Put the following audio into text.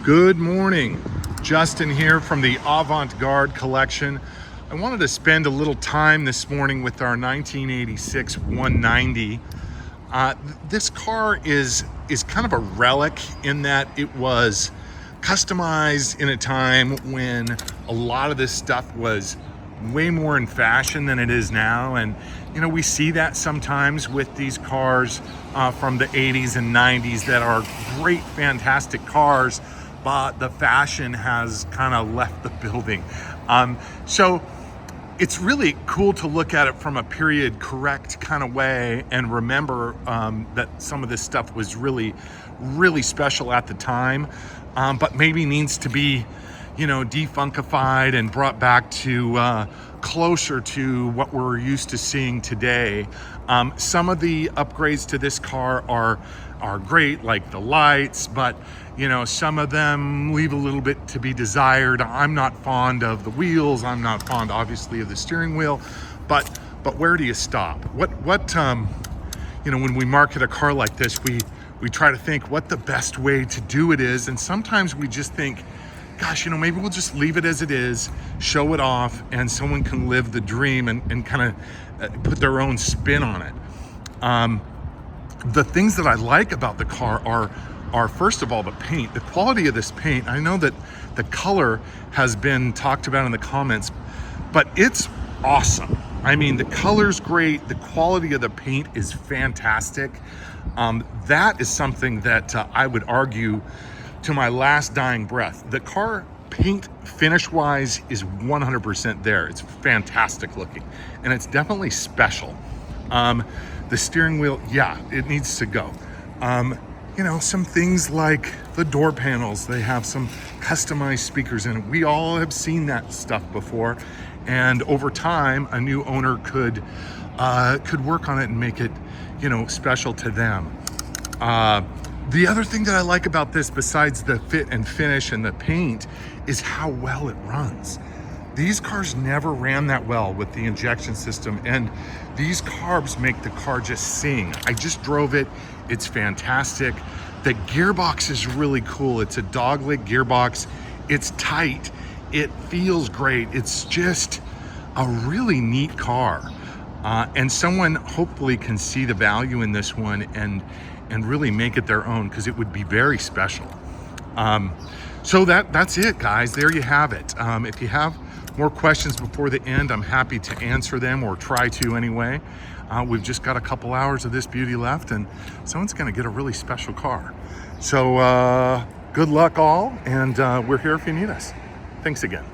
Good morning, Justin here from the Avant-Garde Collection. I wanted to spend a little time this morning with our 1986 190. This car is kind of a relic in that it was customized in a time when a lot of this stuff was way more in fashion than it is now. And you know, we see that sometimes with these cars from the 80s and 90s that are great, fantastic cars, but the fashion has kind of left the building. So it's really cool to look at it from a period correct kind of way and remember that some of this stuff was really, really special at the time, but maybe needs to be, you know, defunkified and brought back to closer to what we're used to seeing today. Some of the upgrades to this car are great, like the lights, but you know, some of them leave a little bit to be desired. I'm not fond of the wheels. I'm not fond, obviously, of the steering wheel, but where do you stop? What you know, when we market a car like this, we try to think what the best way to do it is, and sometimes we just think, gosh, you know, maybe we'll just leave it as it is, show it off, and someone can live the dream and kind of put their own spin on it. The things that I like about the car are first of all, the paint, the quality of this paint. I know that the color has been talked about in the comments, but it's awesome. I mean, the color's great. The quality of the paint is fantastic. That is something that I would argue to my last dying breath. The car paint finish wise is 100% there. It's fantastic looking, and it's definitely special. The steering wheel, yeah, it needs to go. You know, some things like the door panels, they have some customized speakers in it. We all have seen that stuff before, and over time a new owner could work on it and make it, you know, special to them. The other thing that I like about this, besides the fit and finish and the paint, is how well it runs. These cars never ran that well with the injection system, and these carbs make the car just sing. I just drove it. It's fantastic. The gearbox is really cool. It's a dogleg gearbox. It's tight. It feels great. It's just a really neat car. And someone hopefully can see the value in this one and really make it their own, because it would be very special. So that's it, guys. There you have it. If you have more questions before the end, I'm happy to answer them, or try to anyway. We've just got a couple hours of this beauty left, and someone's gonna get a really special car. So good luck all, and we're here if you need us. Thanks again.